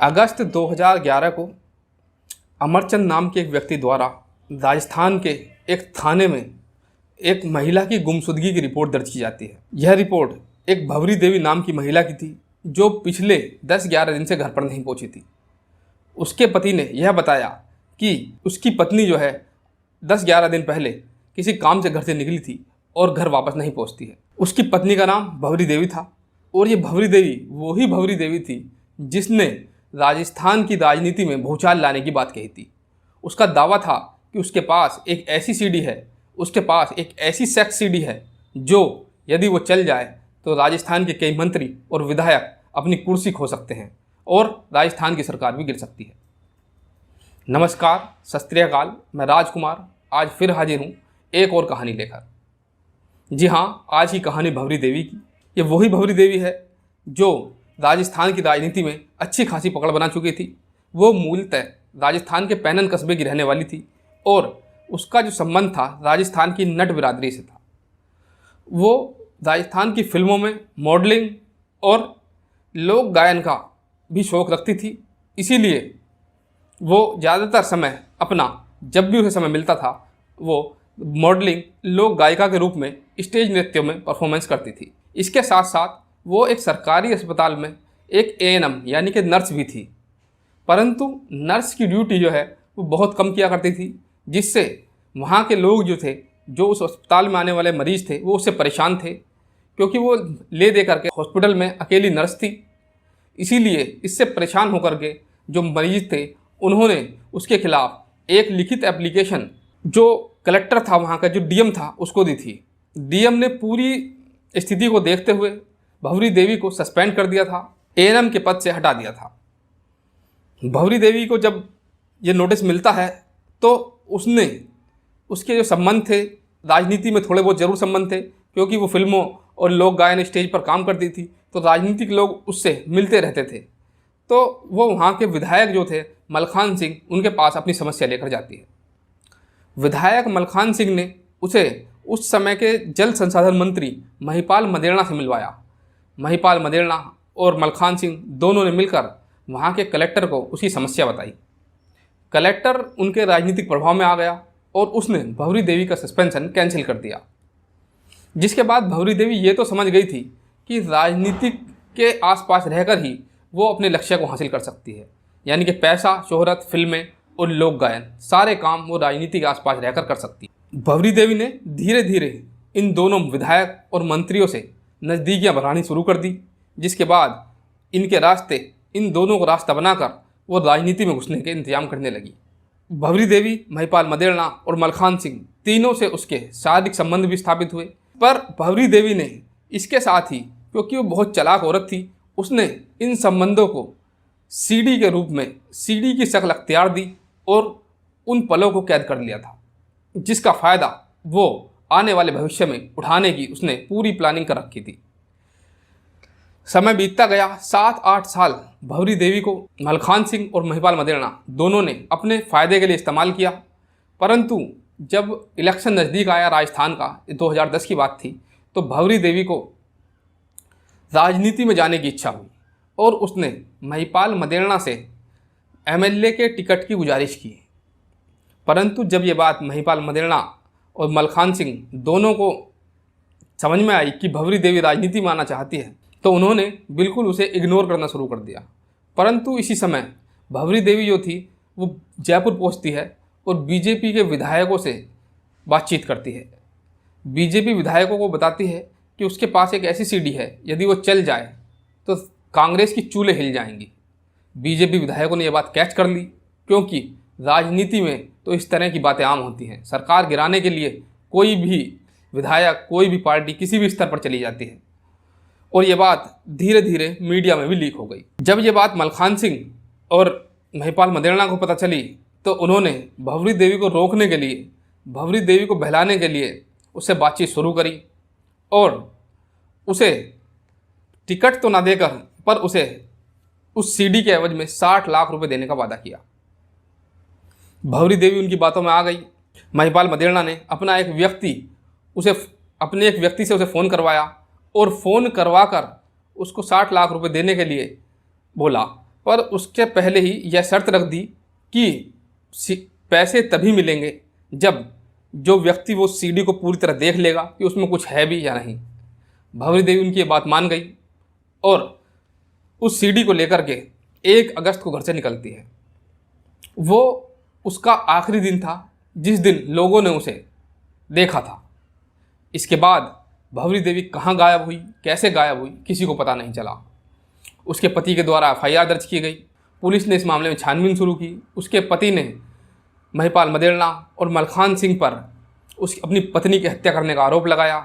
अगस्त 2011 को अमरचंद नाम के एक व्यक्ति द्वारा राजस्थान के एक थाने में एक महिला की गुमशुदगी की रिपोर्ट दर्ज की जाती है। यह रिपोर्ट एक भवरी देवी नाम की महिला की थी जो पिछले 10-11 दिन से घर पर नहीं पहुंची थी। उसके पति ने यह बताया कि उसकी पत्नी जो है 10-11 दिन पहले किसी काम से घर से निकली थी और घर वापस नहीं पहुंचती है। उसकी पत्नी का नाम भवरी देवी था और ये भवरी देवी वही भवरी देवी थी जिसने राजस्थान की राजनीति में भूचाल लाने की बात कही थी। उसका दावा था कि उसके पास एक ऐसी सीडी है, उसके पास एक ऐसी सेक्स सीडी है जो यदि वो चल जाए तो राजस्थान के कई मंत्री और विधायक अपनी कुर्सी खो सकते हैं और राजस्थान की सरकार भी गिर सकती है। नमस्कार, सत श्री अकाल। मैं राजकुमार आज फिर हाजिर हूँ एक और कहानी लेकर। जी हाँ, आज की कहानी भवरी देवी की। ये वही भवरी देवी है जो राजस्थान की राजनीति में अच्छी खासी पकड़ बना चुकी थी। वो मूलतः राजस्थान के पैनन कस्बे की रहने वाली थी और उसका जो संबंध था राजस्थान की नट बिरादरी से था। वो राजस्थान की फिल्मों में मॉडलिंग और लोक गायन का भी शौक़ रखती थी। इसीलिए वो ज़्यादातर समय अपना जब भी उसे समय मिलता था वो मॉडलिंग लोक गायिका के रूप में स्टेज नृत्यों में परफॉर्मेंस करती थी। इसके साथ साथ वो एक सरकारी अस्पताल में एक एएनएम यानी कि नर्स भी थी, परंतु नर्स की ड्यूटी जो है वो बहुत कम किया करती थी, जिससे वहाँ के लोग जो थे, जो उस अस्पताल में आने वाले मरीज़ थे, वो उससे परेशान थे क्योंकि वो ले दे करके हॉस्पिटल में अकेली नर्स थी। इसीलिए इससे परेशान होकर के जो मरीज़ थे उन्होंने उसके खिलाफ एक लिखित एप्लीकेशन जो कलेक्टर था वहाँ का, जो डीएम था, उसको दी थी। डीएम ने पूरी स्थिति को देखते हुए भवरी देवी को सस्पेंड कर दिया था, एएनएम के पद से हटा दिया था। भवरी देवी को जब ये नोटिस मिलता है तो उसने उसके जो संबंध थे राजनीति में थोड़े बहुत ज़रूर संबंध थे क्योंकि वो फिल्मों और लोक गायन स्टेज पर काम करती थी, तो राजनीतिक लोग उससे मिलते रहते थे। तो वो वहाँ के विधायक जो थे मलखान सिंह, उनके पास अपनी समस्या लेकर जाती है। विधायक मलखान सिंह ने उसे उस समय के जल संसाधन मंत्री महिपाल मदेरणा से मिलवाया। महिपाल मदेरणा और मलखान सिंह दोनों ने मिलकर वहाँ के कलेक्टर को उसकी समस्या बताई। कलेक्टर उनके राजनीतिक प्रभाव में आ गया और उसने भवरी देवी का सस्पेंशन कैंसिल कर दिया। जिसके बाद भवरी देवी ये तो समझ गई थी कि राजनीति के आसपास रहकर ही वो अपने लक्ष्य को हासिल कर सकती है, यानी कि पैसा, शोहरत, फिल्में और लोक गायन, सारे काम वो राजनीति के आसपास रहकर कर सकती है। भवरी देवी ने धीरे धीरे इन दोनों विधायक और मंत्रियों से नज़दीकियाँ बढ़ानी शुरू कर दी, जिसके बाद इनके रास्ते, इन दोनों को रास्ता बनाकर वो राजनीति में घुसने के इंतजाम करने लगी। भवरी देवी, महिपाल मदेरणा और मलखान सिंह तीनों से उसके शारीरिक संबंध भी स्थापित हुए। पर भवरी देवी ने इसके साथ ही, क्योंकि वो बहुत चालाक औरत थी, उसने इन संबंधों को सीडी के रूप में, सीडी की शक्ल अख्तियार दी और उन पलों को कैद कर लिया था, जिसका फ़ायदा वो आने वाले भविष्य में उठाने की उसने पूरी प्लानिंग कर रखी थी। समय बीतता गया, 7-8 साल भवरी देवी को मलखान सिंह और महिपाल मदेरणा दोनों ने अपने फ़ायदे के लिए इस्तेमाल किया। परंतु जब इलेक्शन नज़दीक आया राजस्थान का, 2010 की बात थी, तो भवरी देवी को राजनीति में जाने की इच्छा हुई और उसने महिपाल मदेरणा से एमएलए के टिकट की गुजारिश की। परंतु जब ये बात महिपाल मदेरणा और मलखान सिंह दोनों को समझ में आई कि भवरी देवी राजनीति में आना चाहती है, तो उन्होंने बिल्कुल उसे इग्नोर करना शुरू कर दिया। परंतु इसी समय भवरी देवी जो थी वो जयपुर पहुंचती है और बीजेपी के विधायकों से बातचीत करती है। बीजेपी विधायकों को बताती है कि उसके पास एक ऐसी सीडी है, यदि वो चल जाए तो कांग्रेस की चूल्हे हिल जाएंगी। बीजेपी विधायकों ने यह बात कैच कर ली क्योंकि राजनीति में तो इस तरह की बातें आम होती हैं। सरकार गिराने के लिए कोई भी विधायक, कोई भी पार्टी किसी भी स्तर पर चली जाती है और ये बात धीरे धीरे मीडिया में भी लीक हो गई। जब ये बात मलखान सिंह और महिपाल मदेरणा को पता चली तो उन्होंने भवरी देवी को रोकने के लिए, भवरी देवी को बहलाने के लिए उससे बातचीत शुरू करी और उसे टिकट तो ना देकर पर उसे उस सीडी के एवज में 60 लाख रुपए देने का वादा किया। भवरी देवी उनकी बातों में आ गई। महिपाल मदेरणा ने अपने एक व्यक्ति से उसे फ़ोन करवाया और फ़ोन करवाकर उसको 60 लाख रुपए देने के लिए बोला। पर उसके पहले ही यह शर्त रख दी कि पैसे तभी मिलेंगे जब जो व्यक्ति वो सीडी को पूरी तरह देख लेगा कि उसमें कुछ है भी या नहीं। भंवरी देवी उनकी ये बात मान गई और उस सीडी को लेकर के 1 अगस्त को घर से निकलती है। वो उसका आखिरी दिन था जिस दिन लोगों ने उसे देखा था। इसके बाद भंवरी देवी कहाँ गायब हुई, कैसे गायब हुई, किसी को पता नहीं चला। उसके पति के द्वारा FIR दर्ज की गई। पुलिस ने इस मामले में छानबीन शुरू की। उसके पति ने महिपाल मदेरणा और मलखान सिंह पर अपनी पत्नी की हत्या करने का आरोप लगाया।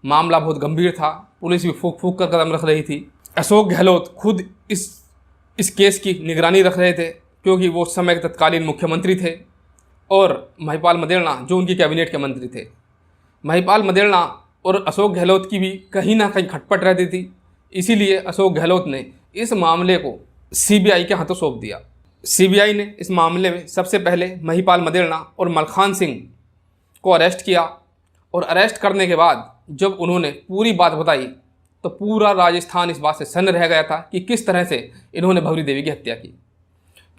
मामला बहुत गंभीर था। पुलिस भी फूंक फूंक कर कदम रख रही थी। अशोक गहलोत खुद इस केस की निगरानी रख रहे थे क्योंकि वो उस समय के तत्कालीन मुख्यमंत्री थे और महिपाल मदेरणा जो उनकी कैबिनेट के मंत्री थे। महिपाल मदेरणा और अशोक गहलोत की भी कहीं ना कहीं खटपट रहती थी। इसीलिए अशोक गहलोत ने इस मामले को CBI के हाथों सौंप दिया। CBI ने इस मामले में सबसे पहले महिपाल मदेरणा और मलखान सिंह को अरेस्ट किया और अरेस्ट करने के बाद जब उन्होंने पूरी बात बताई तो पूरा राजस्थान इस बात से सन्न रह गया था कि किस तरह से इन्होंने भंवरी देवी की हत्या की।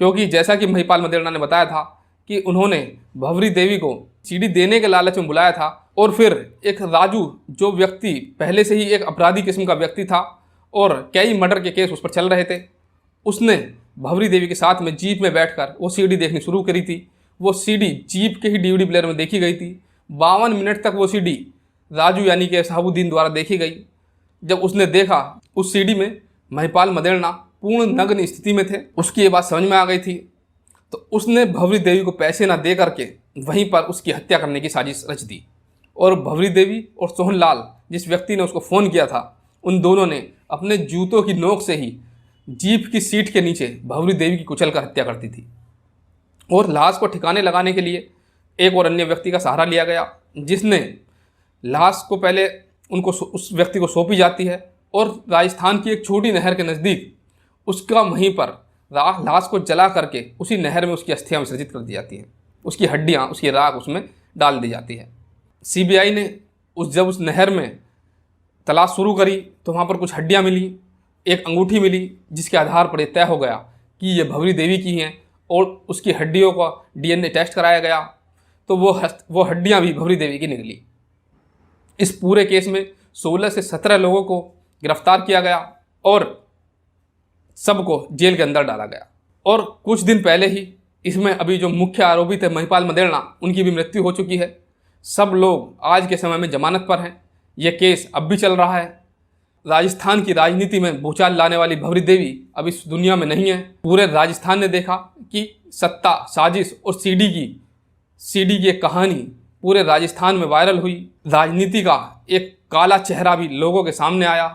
क्योंकि जैसा कि महिपाल मदेरणा ने बताया था कि उन्होंने भंवरी देवी को सीडी देने के लालच में बुलाया था और फिर एक राजू जो व्यक्ति पहले से ही एक अपराधी किस्म का व्यक्ति था और कई मर्डर के केस उस पर चल रहे थे, उसने भंवरी देवी के साथ में जीप में बैठकर वो सीडी देखनी शुरू करी थी। वो सीडी जीप के ही DVD प्लेयर में देखी गई थी। 52 मिनट तक वो सीडी राजू यानी कि शहाबुद्दीन द्वारा देखी गई। जब उसने देखा उस सीडी में महिपाल मदेरणा पूर्ण नग्न स्थिति में थे, उसकी ये बात समझ में आ गई थी। तो उसने भंवरी देवी को पैसे ना दे करके वहीं पर उसकी हत्या करने की साजिश रच दी और भंवरी देवी और सोहनलाल जिस व्यक्ति ने उसको फ़ोन किया था, उन दोनों ने अपने जूतों की नोक से ही जीप की सीट के नीचे भंवरी देवी की कुचल कर हत्या करती थी। और लाश को ठिकाने लगाने के लिए एक और अन्य व्यक्ति का सहारा लिया गया, जिसने लाश को पहले उस व्यक्ति को सौंपी जाती है और राजस्थान की एक छोटी नहर के नज़दीक उसका वहीं पर लाश को जला करके उसी नहर में उसकी अस्थियां विसर्जित कर दी जाती हैं। उसकी हड्डियां, उसकी राख उसमें डाल दी जाती है। CBI ने जब उस नहर में तलाश शुरू करी तो वहाँ पर कुछ हड्डियां मिली, एक अंगूठी मिली, जिसके आधार पर यह तय हो गया कि ये भंवरी देवी की हैं और उसकी हड्डियों का DNA टेस्ट कराया गया तो वो हड्डियां भी भंवरी देवी की निकली। इस पूरे केस में 16 से 17 लोगों को गिरफ्तार किया गया और सबको जेल के अंदर डाला गया। और कुछ दिन पहले ही इसमें अभी जो मुख्य आरोपी थे महिपाल मदेरणा, उनकी भी मृत्यु हो चुकी है। सब लोग आज के समय में जमानत पर हैं। यह केस अब भी चल रहा है। राजस्थान की राजनीति में भूचाल लाने वाली भंवरी देवी अब इस दुनिया में नहीं है। पूरे राजस्थान ने देखा कि सत्ता, साजिश और सीडी की एक कहानी पूरे राजस्थान में वायरल हुई। राजनीति का एक काला चेहरा भी लोगों के सामने आया।